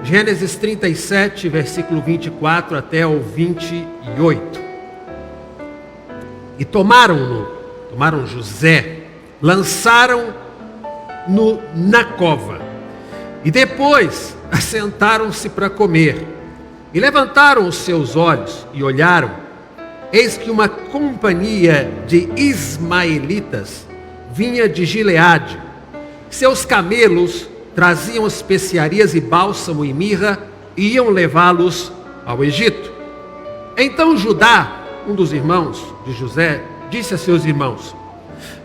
Gênesis 37, versículo 24 até o 28. E tomaram José, lançaram-no na cova, e depois assentaram-se para comer. E levantaram os seus olhos e olharam, eis que uma companhia de ismaelitas vinha de Gileade. Seus camelos traziam especiarias e bálsamo e mirra, e iam levá-los ao Egito. Então Judá, um dos irmãos de José, disse a seus irmãos: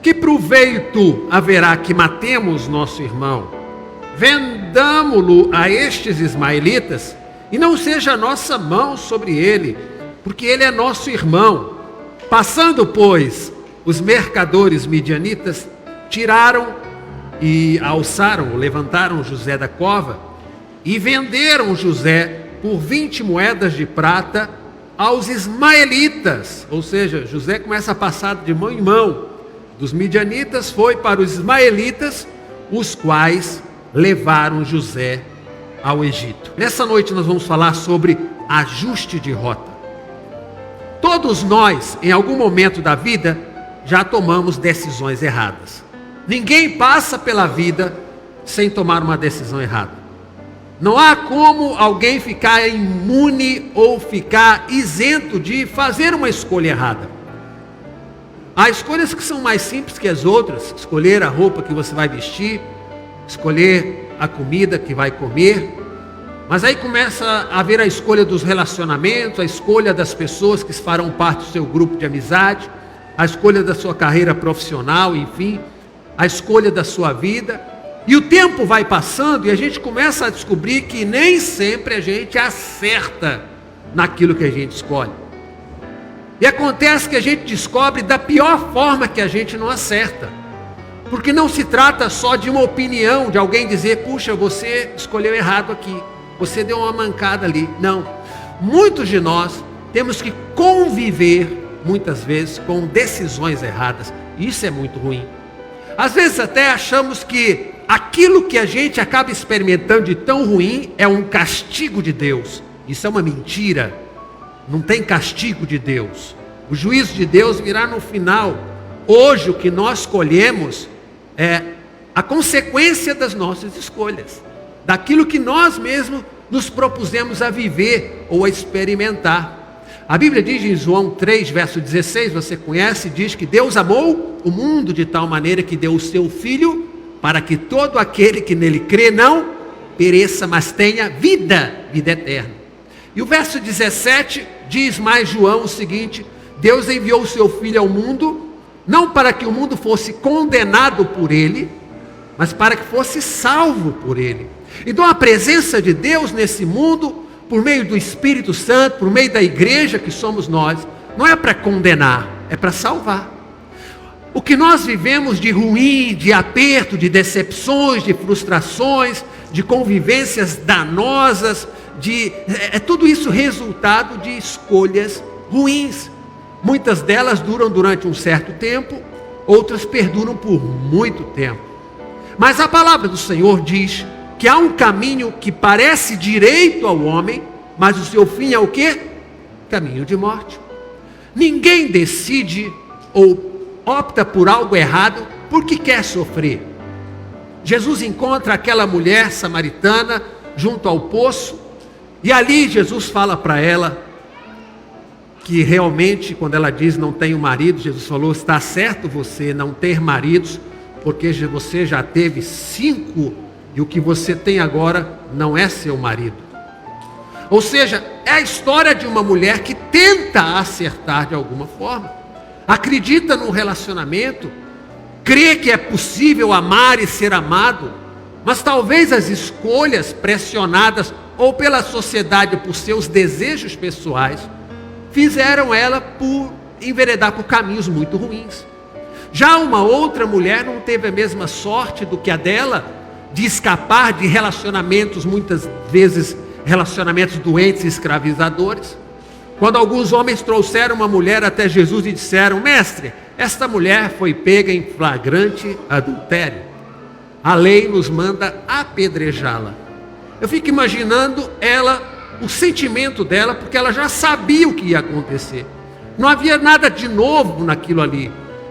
que proveito haverá que matemos nosso irmão? Vendamo-lo a estes ismaelitas, e não seja a nossa mão sobre ele, porque ele é nosso irmão. Passando, pois, os mercadores midianitas, tiraram e levantaram José da cova, e venderam José por 20 moedas de prata aos ismaelitas. Ou seja, José começa a passar de mão em mão. Dos midianitas foi para os ismaelitas, os quais levaram José ao Egito. Nessa noite nós vamos falar sobre ajuste de rota. Todos nós, em algum momento da vida, já tomamos decisões erradas. Ninguém passa pela vida sem tomar uma decisão errada. Não há como alguém ficar imune ou ficar isento de fazer uma escolha errada. Há escolhas que são mais simples que as outras: escolher a roupa que você vai vestir, escolher a comida que vai comer. Mas aí começa a haver a escolha dos relacionamentos, a escolha das pessoas que farão parte do seu grupo de amizade, a escolha da sua carreira profissional, enfim, a escolha da sua vida. E o tempo vai passando e a gente começa a descobrir que nem sempre a gente acerta naquilo que a gente escolhe. E acontece que a gente descobre da pior forma que a gente não acerta. Porque não se trata só de uma opinião, de alguém dizer: puxa, você escolheu errado aqui, você deu uma mancada ali. Não. Muitos de nós temos que conviver, muitas vezes, com decisões erradas. Isso é muito ruim. Às vezes até achamos que aquilo que a gente acaba experimentando de tão ruim é um castigo de Deus. Isso é uma mentira. Não tem castigo de Deus. O juízo de Deus virá no final. Hoje o que nós colhemos é a consequência das nossas escolhas, daquilo que nós mesmos nos propusemos a viver ou a experimentar. A Bíblia diz em João 3, verso 16, você conhece, diz que Deus amou o mundo de tal maneira que deu o seu Filho, para que todo aquele que nele crê não pereça, mas tenha vida eterna. E o verso 17 diz mais João o seguinte: Deus enviou o seu Filho ao mundo, não para que o mundo fosse condenado por ele, mas para que fosse salvo por ele. Então a presença de Deus nesse mundo, por meio do Espírito Santo, por meio da igreja que somos nós, não é para condenar, é para salvar. O que nós vivemos de ruim, de aperto, de decepções, de frustrações, de convivências danosas, tudo isso resultado de escolhas ruins. Muitas delas duram durante um certo tempo, outras perduram por muito tempo. Mas a palavra do Senhor diz que há um caminho que parece direito ao homem, mas o seu fim é o quê? Caminho de morte. Ninguém decide ou opta por algo errado porque quer sofrer. Jesus encontra aquela mulher samaritana junto ao poço, e ali Jesus fala para ela que realmente, quando ela diz não tenho marido, Jesus falou: está certo você não ter maridos, porque você já teve 5, e o que você tem agora não é seu marido. Ou seja, é a história de uma mulher que tenta acertar de alguma forma, acredita num relacionamento, crê que é possível amar e ser amado, mas talvez as escolhas pressionadas ou pela sociedade por seus desejos pessoais fizeram ela enveredar por caminhos muito ruins. Já uma outra mulher não teve a mesma sorte do que a dela, de escapar de relacionamentos, muitas vezes relacionamentos doentes e escravizadores. Quando alguns homens trouxeram uma mulher até Jesus e disseram: mestre, esta mulher foi pega em flagrante adultério, a lei nos manda apedrejá-la. Eu fico imaginando ela, o sentimento dela, porque ela já sabia o que ia acontecer. Não havia nada de novo naquilo ali,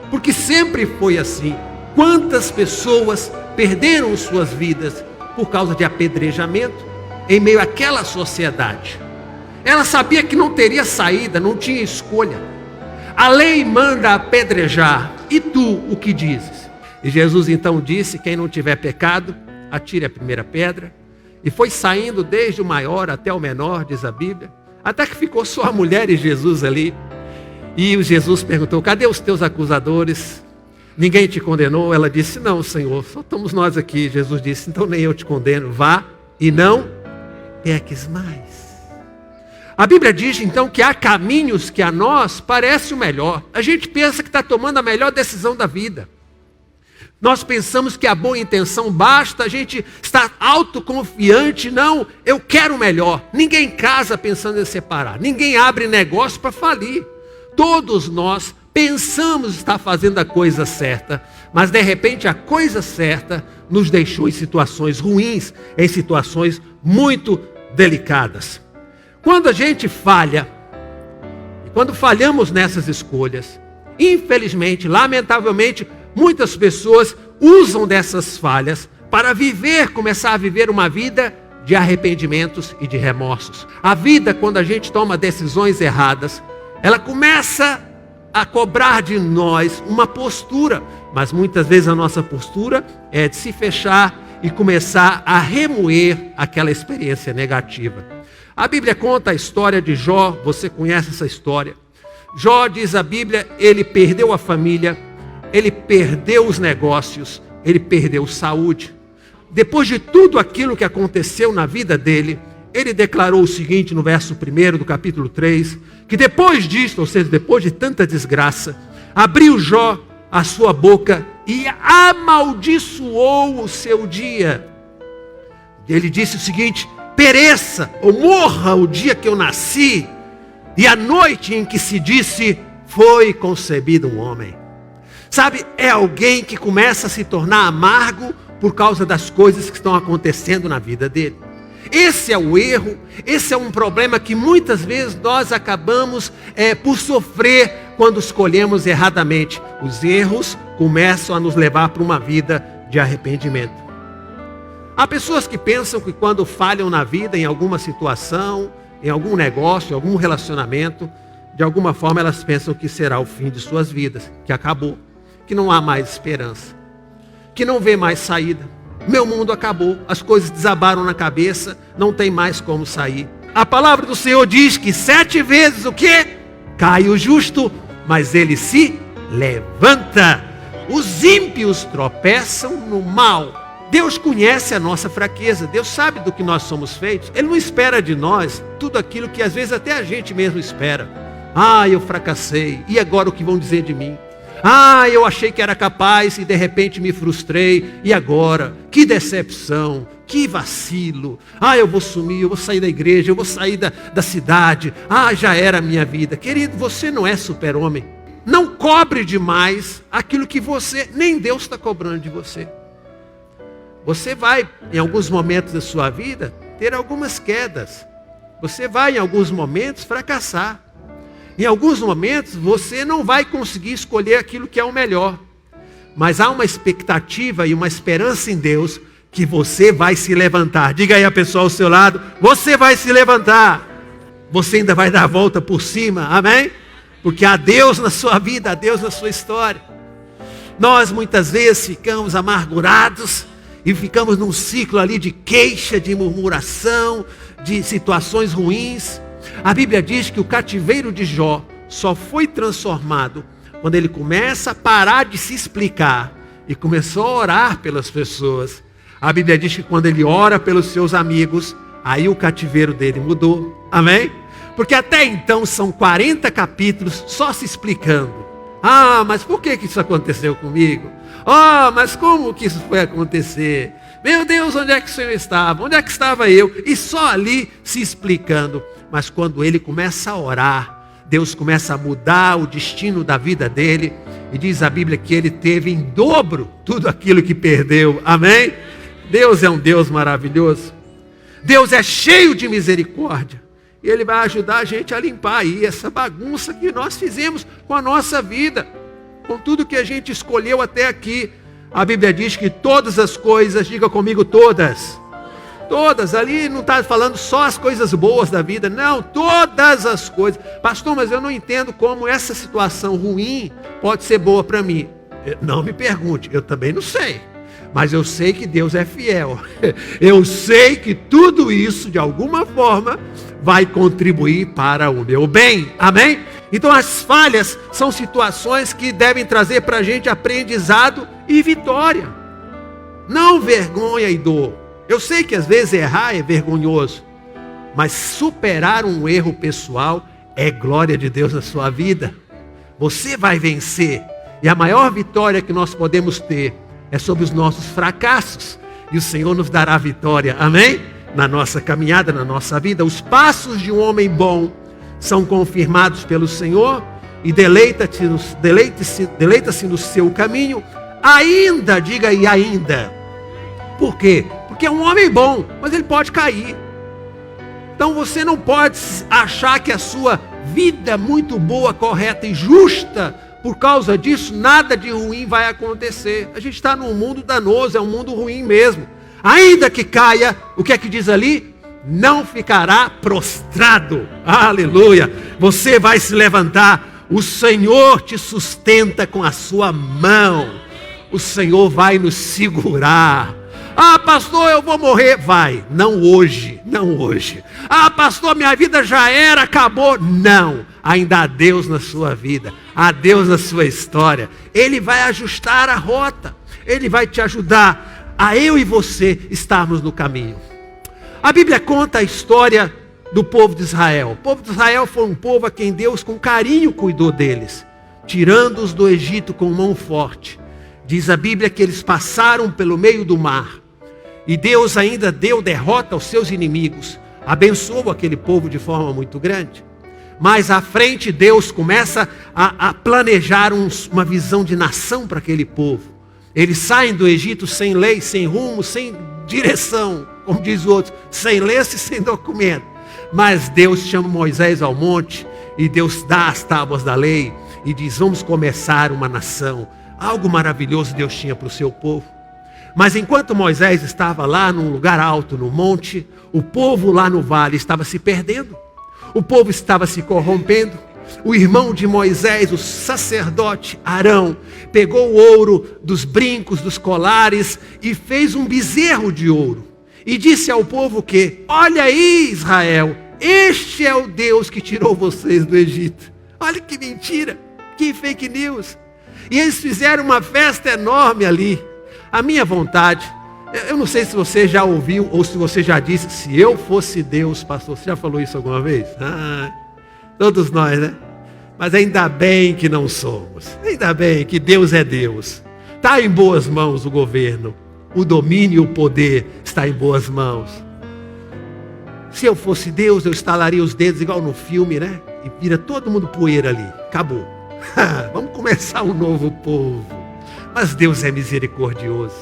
porque sempre foi assim. Quantas pessoas perderam suas vidas por causa de apedrejamento em meio àquela sociedade? Ela sabia que não teria saída, não tinha escolha. A lei manda apedrejar, e tu o que dizes? E Jesus então disse: quem não tiver pecado, atire a primeira pedra. E foi saindo desde o maior até o menor, diz a Bíblia, até que ficou só a mulher e Jesus ali. E Jesus perguntou: cadê os teus acusadores? Ninguém te condenou? Ela disse: não, Senhor, só estamos nós aqui. Jesus disse: então nem eu te condeno, vá e não peques mais. A Bíblia diz então que há caminhos que a nós parece o melhor. A gente pensa que está tomando a melhor decisão da vida. Nós pensamos que a boa intenção basta, a gente está autoconfiante. Não, eu quero o melhor. Ninguém casa pensando em separar, ninguém abre negócio para falir. Todos nós pensamos estar fazendo a coisa certa, mas de repente a coisa certa nos deixou em situações ruins, em situações muito delicadas. Quando a gente falha, e quando falhamos nessas escolhas, infelizmente, lamentavelmente, muitas pessoas usam dessas falhas para começar a viver uma vida de arrependimentos e de remorsos. A vida, quando a gente toma decisões erradas, ela começa a cobrar de nós uma postura, mas muitas vezes a nossa postura é de se fechar e começar a remoer aquela experiência negativa. A Bíblia conta a história de Jó, você conhece essa história. Jó, diz a Bíblia, ele perdeu a família, ele perdeu os negócios, ele perdeu saúde. Depois de tudo aquilo que aconteceu na vida dele, ele declarou o seguinte no verso 1 do capítulo 3, que depois disso, ou seja, depois de tanta desgraça, abriu Jó a sua boca e amaldiçoou o seu dia. Ele disse o seguinte: pereça ou morra o dia que eu nasci e a noite em que se disse foi concebido um homem. Sabe, é alguém que começa a se tornar amargo por causa das coisas que estão acontecendo na vida dele. Esse é o erro, esse é um problema que muitas vezes nós acabamos por sofrer quando escolhemos erradamente. Os erros começam a nos levar para uma vida de arrependimento. Há pessoas que pensam que quando falham na vida, em alguma situação, em algum negócio, em algum relacionamento, de alguma forma elas pensam que será o fim de suas vidas, que acabou, que não há mais esperança, que não vê mais saída. Meu mundo acabou, as coisas desabaram na cabeça, não tem mais como sair. A palavra do Senhor diz que 7 vezes o quê? Cai o justo, mas ele se levanta. Os ímpios tropeçam no mal. Deus conhece a nossa fraqueza, Deus sabe do que nós somos feitos. Ele não espera de nós tudo aquilo que às vezes até a gente mesmo espera. Ah, eu fracassei, e agora o que vão dizer de mim? Ah, eu achei que era capaz e de repente me frustrei, e agora? Que decepção, que vacilo. Ah, eu vou sumir, eu vou sair da igreja, eu vou sair da cidade. Ah, já era a minha vida. Querido, você não é super-homem. Não cobre demais aquilo que nem Deus está cobrando de você. Você vai, em alguns momentos da sua vida, ter algumas quedas. Você vai, em alguns momentos, fracassar. Em alguns momentos, você não vai conseguir escolher aquilo que é o melhor. Mas há uma expectativa e uma esperança em Deus que você vai se levantar. Diga aí a pessoa ao seu lado: você vai se levantar. Você ainda vai dar a volta por cima, amém? Porque há Deus na sua vida, há Deus na sua história. Nós muitas vezes ficamos amargurados e ficamos num ciclo ali de queixa, de murmuração, de situações ruins. A Bíblia diz que o cativeiro de Jó só foi transformado quando ele começa a parar de se explicar e começou a orar pelas pessoas. A Bíblia diz que quando ele ora pelos seus amigos, aí o cativeiro dele mudou. Amém? Porque até então são 40 capítulos só se explicando. Ah, mas por que isso aconteceu comigo? Ah, mas como que isso foi acontecer? Meu Deus, onde é que o Senhor estava? Onde é que estava eu? E só ali se explicando. Mas quando ele começa a orar, Deus começa a mudar o destino da vida dele. E diz a Bíblia que ele teve em dobro tudo aquilo que perdeu. Amém? Deus é um Deus maravilhoso. Deus é cheio de misericórdia. E Ele vai ajudar a gente a limpar aí essa bagunça que nós fizemos com a nossa vida, com tudo que a gente escolheu até aqui. A Bíblia diz que todas as coisas, diga comigo, todas. Todas, ali não está falando só as coisas boas da vida, não, todas as coisas. Pastor, mas eu não entendo como essa situação ruim pode ser boa para mim. Não me pergunte, eu também não sei. Mas eu sei que Deus é fiel. Eu sei que tudo isso, de alguma forma, vai contribuir para o meu bem. Amém? Então as falhas são situações que devem trazer para a gente aprendizado e vitória. Não vergonha e dor. Eu sei que às vezes errar é vergonhoso. Mas superar um erro pessoal é glória de Deus na sua vida. Você vai vencer. E a maior vitória que nós podemos ter é sobre os nossos fracassos. E o Senhor nos dará vitória, amém? Na nossa caminhada, na nossa vida. Os passos de um homem bom são confirmados pelo Senhor. E deleita-se no seu caminho. Ainda, diga aí, ainda. Por quê? Porque é um homem bom, mas ele pode cair. Então você não pode achar que a sua vida muito boa, correta e justa, por causa disso, nada de ruim vai acontecer. A gente está num mundo danoso, é um mundo ruim mesmo. Ainda que caia, o que é que diz ali? Não ficará prostrado. Aleluia. Você vai se levantar. O Senhor te sustenta com a sua mão. O Senhor vai nos segurar. Ah, pastor, eu vou morrer. Vai. Não hoje. Não hoje. Ah, pastor, minha vida já era, acabou. Não. Ainda há Deus na sua vida. Há Deus na sua história. Ele vai ajustar a rota. Ele vai te ajudar a eu e você estarmos no caminho. A Bíblia conta a história do povo de Israel. O povo de Israel foi um povo a quem Deus com carinho cuidou deles, tirando-os do Egito com mão forte. Diz a Bíblia que eles passaram pelo meio do mar. E Deus ainda deu derrota aos seus inimigos. Abençoou aquele povo de forma muito grande. Mas à frente Deus começa a planejar uma visão de nação para aquele povo. Eles saem do Egito sem lei, sem rumo, sem direção. Como diz o outro, sem lenço e sem documento. Mas Deus chama Moisés ao monte. E Deus dá as tábuas da lei. E diz, vamos começar uma nação. Algo maravilhoso Deus tinha para o seu povo. Mas enquanto Moisés estava lá num lugar alto, no monte, o povo lá no vale estava se perdendo. O povo estava se corrompendo. O irmão de Moisés, o sacerdote Arão, pegou o ouro dos brincos, dos colares e fez um bezerro de ouro. E disse ao povo que, olha aí Israel, este é o Deus que tirou vocês do Egito. Olha que mentira, que fake news. E eles fizeram uma festa enorme ali. A minha vontade, eu não sei se você já ouviu ou se você já disse, se eu fosse Deus, pastor, você já falou isso alguma vez? Todos nós, né? Mas ainda bem que não somos. Ainda bem que Deus é Deus. Está em boas mãos o governo. O domínio e o poder está em boas mãos. Se eu fosse Deus, eu estalaria os dedos igual no filme, né? E vira todo mundo poeira ali. Acabou. Vamos começar um novo povo. Mas Deus é misericordioso.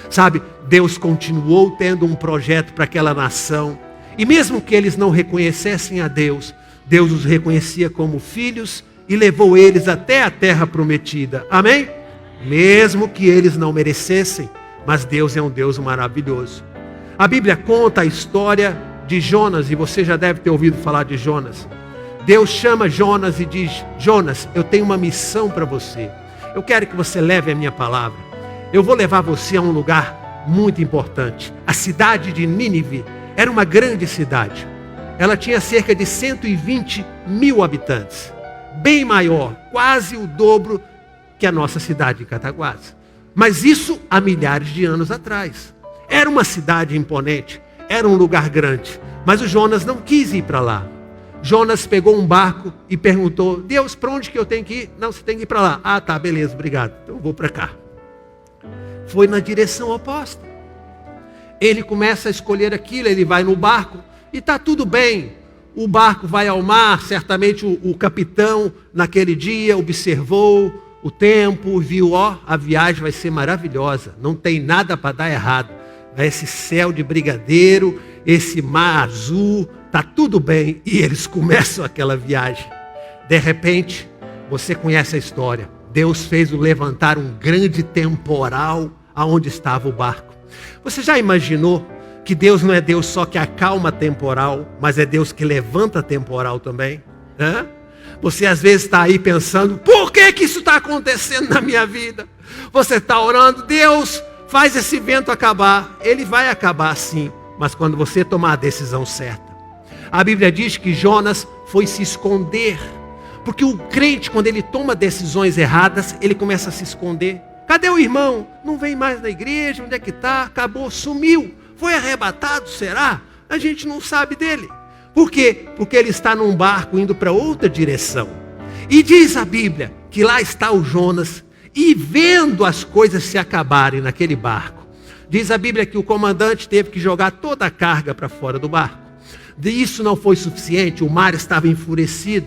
Sabe, Deus continuou tendo um projeto para aquela nação. E mesmo que eles não reconhecessem a Deus, Deus os reconhecia como filhos e levou eles até a terra prometida. Amém? Mesmo que eles não merecessem, mas Deus é um Deus maravilhoso. A Bíblia conta a história de Jonas, e você já deve ter ouvido falar de Jonas. Deus chama Jonas e diz, Jonas, eu tenho uma missão para você. Eu quero que você leve a minha palavra. Eu vou levar você a um lugar muito importante. A cidade de Nínive era uma grande cidade. Ela tinha cerca de 120 mil habitantes. Bem maior, quase o dobro que a nossa cidade de Cataguases. Mas isso há milhares de anos atrás. Era uma cidade imponente, era um lugar grande. Mas o Jonas não quis ir para lá. Jonas pegou um barco e perguntou, Deus, para onde que eu tenho que ir? Não, você tem que ir para lá. Ah, tá, beleza, obrigado. Então eu vou para cá. Foi na direção oposta. Ele começa a escolher aquilo, ele vai no barco e está tudo bem. O barco vai ao mar, certamente o capitão naquele dia observou o tempo, viu, a viagem vai ser maravilhosa, não tem nada para dar errado. Vai esse céu de brigadeiro esse mar azul, está tudo bem. E eles começam aquela viagem. De repente, você conhece a história. Deus fez levantar um grande temporal aonde estava o barco. Você já imaginou que Deus não é Deus só que acalma temporal, mas é Deus que levanta temporal também? Hã? Você às vezes está aí pensando, por que isso está acontecendo na minha vida? Você está orando, Deus, faz esse vento acabar. Ele vai acabar sim, mas quando você tomar a decisão certa. A Bíblia diz que Jonas foi se esconder. Porque o crente, quando ele toma decisões erradas, ele começa a se esconder. Cadê o irmão? Não vem mais na igreja, onde é que está? Acabou, sumiu. Foi arrebatado, será? A gente não sabe dele. Por quê? Porque ele está num barco indo para outra direção. E diz a Bíblia que lá está o Jonas, e vendo as coisas se acabarem naquele barco. Diz a Bíblia que o comandante teve que jogar toda a carga para fora do barco. Isso não foi suficiente, o mar estava enfurecido.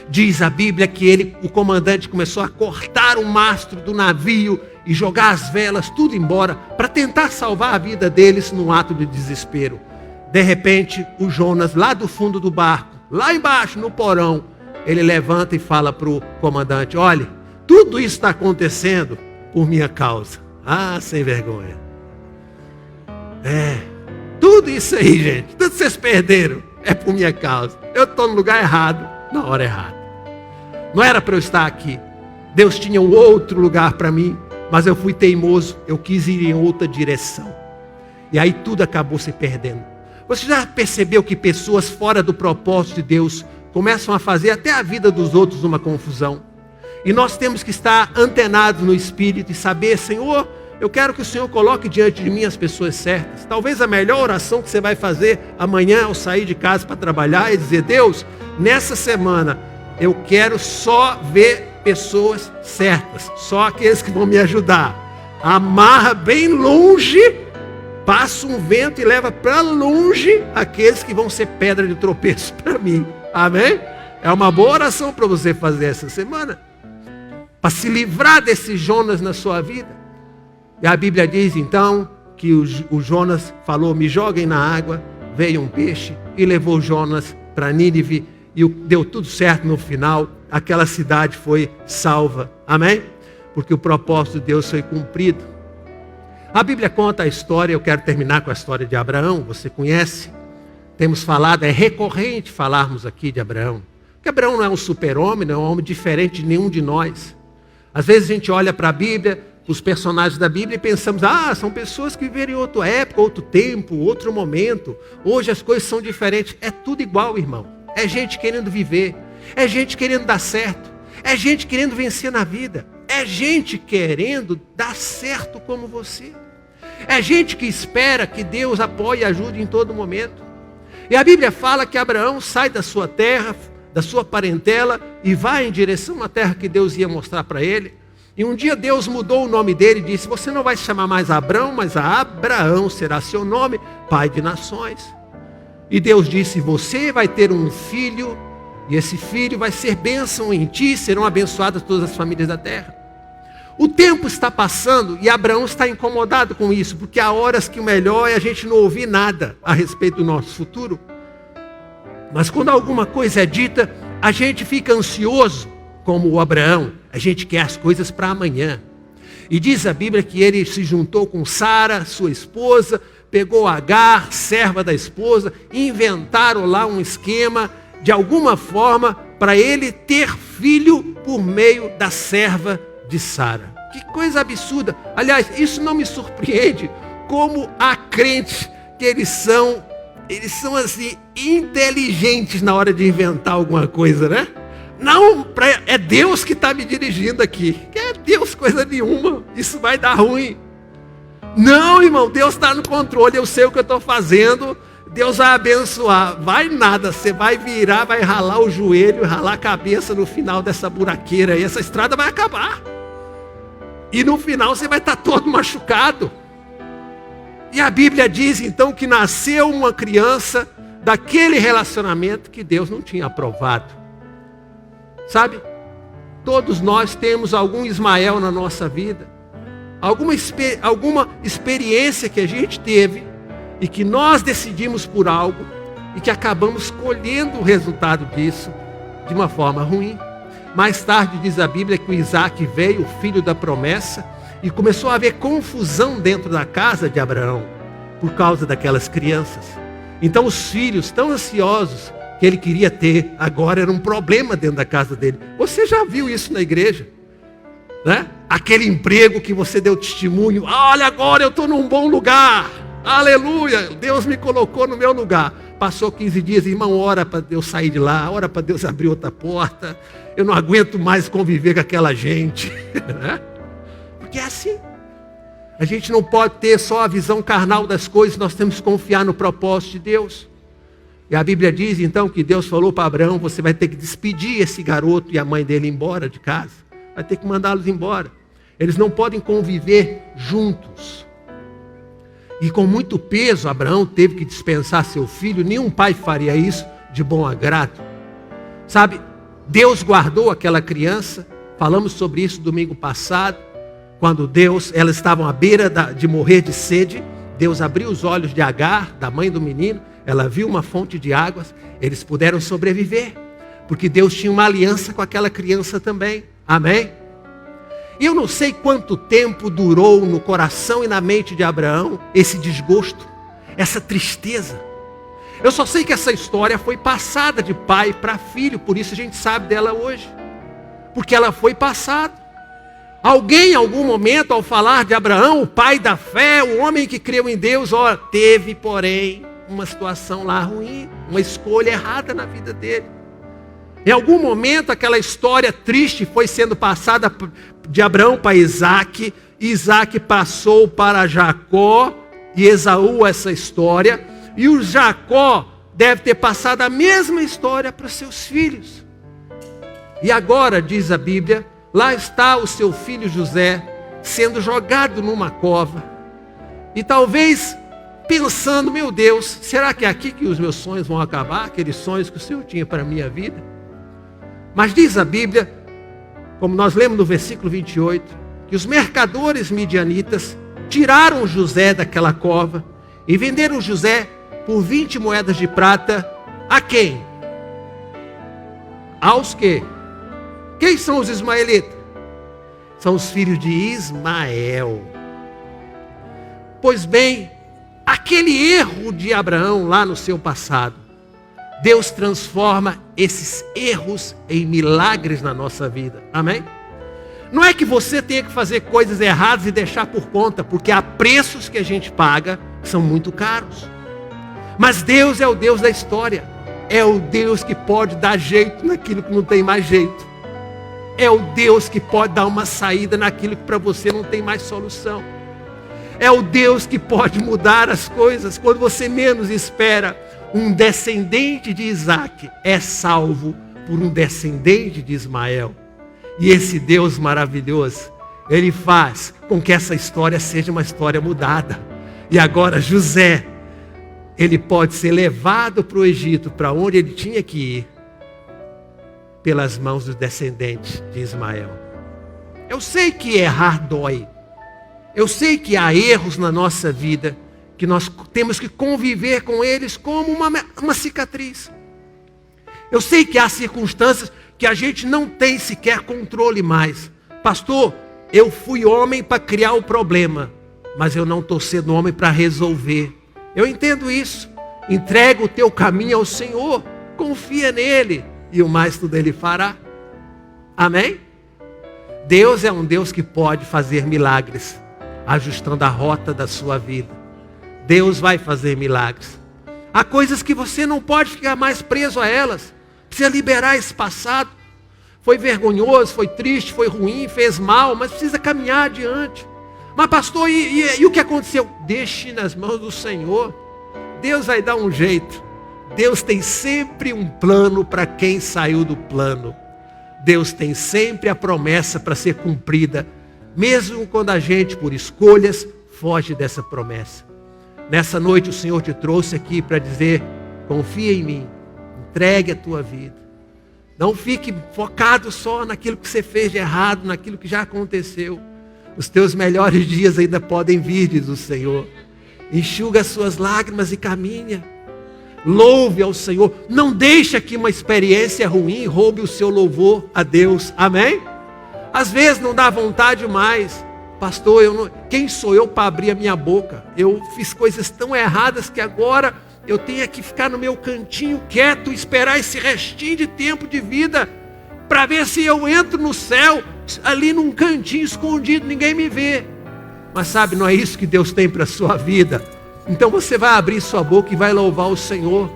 Diz a Bíblia que o comandante começou a cortar o mastro do navio e jogar as velas, tudo embora, para tentar salvar a vida deles num ato de desespero. De repente, o Jonas, lá do fundo do barco, lá embaixo no porão, ele levanta e fala para o comandante, olha, tudo isso está acontecendo por minha causa. Ah, sem vergonha. Tudo isso aí, gente, tudo que vocês perderam é por minha causa. Eu estou no lugar errado, na hora errada. Não era para eu estar aqui. Deus tinha um outro lugar para mim, mas eu fui teimoso, eu quis ir em outra direção. E aí tudo acabou se perdendo. Você já percebeu que pessoas fora do propósito de Deus começam a fazer até a vida dos outros uma confusão? E nós temos que estar antenados no Espírito e saber, Senhor, eu quero que o Senhor coloque diante de mim as pessoas certas. Talvez a melhor oração que você vai fazer amanhã ao sair de casa para trabalhar é dizer, Deus, nessa semana eu quero só ver pessoas certas, só aqueles que vão me ajudar. Amarra bem longe, passa um vento e leva para longe aqueles que vão ser pedra de tropeço para mim. Amém? É uma boa oração para você fazer essa semana, para se livrar desse Jonas na sua vida. E a Bíblia diz então que o Jonas falou, me joguem na água, veio um peixe e levou Jonas para Nínive e deu tudo certo no final, aquela cidade foi salva, amém? Porque o propósito de Deus foi cumprido. A Bíblia conta a história, eu quero terminar com a história de Abraão, você conhece? Temos falado, é recorrente falarmos aqui de Abraão, porque Abraão não é um super-homem, não é um homem diferente de nenhum de nós. Às vezes a gente olha para a Bíblia, os personagens da Bíblia e pensamos, são pessoas que viveram em outra época, outro tempo, outro momento. Hoje as coisas são diferentes. É tudo igual, irmão. É gente querendo viver. É gente querendo dar certo. É gente querendo vencer na vida. É gente querendo dar certo como você. É gente que espera que Deus apoie e ajude em todo momento. E a Bíblia fala que Abraão sai da sua terra, da sua parentela e vai em direção à terra que Deus ia mostrar para ele. E um dia Deus mudou o nome dele e disse, você não vai se chamar mais Abrão, mas Abraão será seu nome, pai de nações. E Deus disse, você vai ter um filho, e esse filho vai ser bênção em ti, serão abençoadas todas as famílias da terra. O tempo está passando e Abraão está incomodado com isso, porque há horas que o melhor é a gente não ouvir nada a respeito do nosso futuro. Mas quando alguma coisa é dita, a gente fica ansioso, como o Abraão, a gente quer as coisas para amanhã. E diz a Bíblia que ele se juntou com Sara, sua esposa, pegou Agar, serva da esposa, e inventaram lá um esquema, de alguma forma, para ele ter filho por meio da serva de Sara. Que coisa absurda. Aliás, isso não me surpreende, como há crentes que eles são assim, inteligentes na hora de inventar alguma coisa, né? Não, é Deus que está me dirigindo aqui. Que é Deus coisa nenhuma. Isso vai dar ruim. Não, irmão, Deus está no controle. Eu sei o que eu estou fazendo. Deus vai abençoar. Vai nada. Você vai virar, vai ralar o joelho, ralar a cabeça no final dessa buraqueira aí. Essa estrada vai acabar. E no final você vai estar todo machucado. E a Bíblia diz então que nasceu uma criança daquele relacionamento que Deus não tinha aprovado. Sabe, todos nós temos algum Ismael na nossa vida, alguma experiência que a gente teve, e que nós decidimos por algo e que acabamos colhendo o resultado disso de uma forma ruim. Mais tarde diz a Bíblia que o Isaac veio, o filho da promessa, e começou a haver confusão dentro da casa de Abraão por causa daquelas crianças. Então os filhos tão ansiosos que ele queria ter, agora era um problema dentro da casa dele. Você já viu isso na igreja? Né? Aquele emprego que você deu testemunho, olha, agora eu estou num bom lugar, aleluia, Deus me colocou no meu lugar. Passou 15 dias, irmão, ora para Deus sair de lá, ora para Deus abrir outra porta, eu não aguento mais conviver com aquela gente. Né? Porque é assim. A gente não pode ter só a visão carnal das coisas, nós temos que confiar no propósito de Deus. E a Bíblia diz então que Deus falou para Abraão, você vai ter que despedir esse garoto e a mãe dele embora de casa. Vai ter que mandá-los embora. Eles não podem conviver juntos. E com muito peso, Abraão teve que dispensar seu filho. Nenhum pai faria isso de bom agrado. Sabe, Deus guardou aquela criança. Falamos sobre isso domingo passado. Quando elas estavam à beira de morrer de sede, Deus abriu os olhos de Agar, da mãe do menino. Ela viu uma fonte de águas. Eles puderam sobreviver. Porque Deus tinha uma aliança com aquela criança também. Amém? E eu não sei quanto tempo durou no coração e na mente de Abraão esse desgosto, essa tristeza. Eu só sei que essa história foi passada de pai para filho, por isso a gente sabe dela hoje. Porque ela foi passada. Alguém em algum momento, ao falar de Abraão, o pai da fé, o homem que creu em Deus, teve, porém, uma situação lá ruim, uma escolha errada na vida dele. Em algum momento aquela história triste foi sendo passada de Abraão para Isaac. Isaac passou para Jacó e Esaú essa história. E o Jacó deve ter passado a mesma história para os seus filhos. E agora, diz a Bíblia, lá está o seu filho José sendo jogado numa cova. E talvez pensando, meu Deus, será que é aqui que os meus sonhos vão acabar? Aqueles sonhos que o Senhor tinha para a minha vida? Mas diz a Bíblia, como nós lemos no versículo 28, que os mercadores midianitas tiraram José daquela cova e venderam José por 20 moedas de prata a quem? Aos que? Quem são os ismaelitas? São os filhos de Ismael. Pois bem, aquele erro de Abraão lá no seu passado, Deus transforma esses erros em milagres na nossa vida. Amém? Não é que você tenha que fazer coisas erradas e deixar por conta, porque há preços que a gente paga que são muito caros. Mas Deus é o Deus da história. É o Deus que pode dar jeito naquilo que não tem mais jeito. É o Deus que pode dar uma saída naquilo que para você não tem mais solução. É o Deus que pode mudar as coisas quando você menos espera. Um descendente de Isaac é salvo por um descendente de Ismael. E esse Deus maravilhoso, ele faz com que essa história seja uma história mudada. E agora José, ele pode ser levado para o Egito, para onde ele tinha que ir, pelas mãos dos descendentes de Ismael. Eu sei que errar dói. Eu sei que há erros na nossa vida, que nós temos que conviver com eles como uma cicatriz. Eu sei que há circunstâncias que a gente não tem sequer controle mais. Pastor, eu fui homem para criar o problema, mas eu não estou sendo homem para resolver. Eu entendo isso. Entrega o teu caminho ao Senhor, confia nele, e o mais tudo ele fará. Amém? Deus é um Deus que pode fazer milagres, ajustando a rota da sua vida. Deus vai fazer milagres. Há coisas que você não pode ficar mais preso a elas. Precisa liberar esse passado. Foi vergonhoso, foi triste, foi ruim, fez mal, mas precisa caminhar adiante. Mas pastor, e o que aconteceu? Deixe nas mãos do Senhor. Deus vai dar um jeito. Deus tem sempre um plano para quem saiu do plano. Deus tem sempre a promessa para ser cumprida, mesmo quando a gente, por escolhas, foge dessa promessa. Nessa noite o Senhor te trouxe aqui para dizer, confia em mim, entregue a tua vida. Não fique focado só naquilo que você fez de errado, naquilo que já aconteceu. Os teus melhores dias ainda podem vir, diz o Senhor. enxuga as suas lágrimas e caminha. Louve ao Senhor. Não deixe que uma experiência ruim roube o seu louvor a Deus. Amém? Às vezes não dá vontade mais. Pastor, quem sou eu para abrir a minha boca? Eu fiz coisas tão erradas que agora eu tenho que ficar no meu cantinho quieto, esperar esse restinho de tempo de vida para ver se eu entro no céu, ali num cantinho escondido, ninguém me vê. Mas sabe, não é isso que Deus tem para a sua vida. Então você vai abrir sua boca e vai louvar o Senhor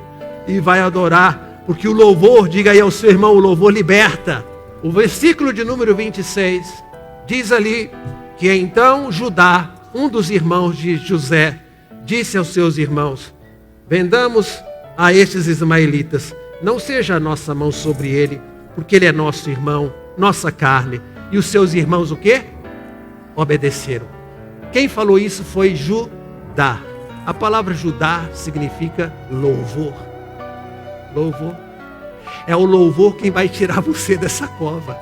e vai adorar, porque o louvor, diga aí ao seu irmão, o louvor liberta. O versículo de número 26 diz ali que então Judá, um dos irmãos de José, disse aos seus irmãos: vendamos a estes ismaelitas, não seja a nossa mão sobre ele, porque ele é nosso irmão, nossa carne. E os seus irmãos o quê? Obedeceram. Quem falou isso foi Judá. A palavra Judá significa louvor. Louvor. É o louvor quem vai tirar você dessa cova.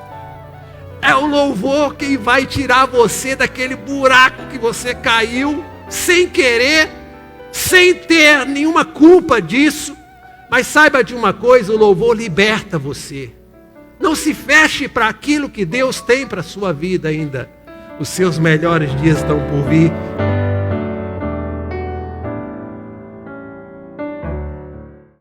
É o louvor quem vai tirar você daquele buraco que você caiu, sem querer, sem ter nenhuma culpa disso. Mas saiba de uma coisa, o louvor liberta você. Não se feche para aquilo que Deus tem para a sua vida ainda. Os seus melhores dias estão por vir.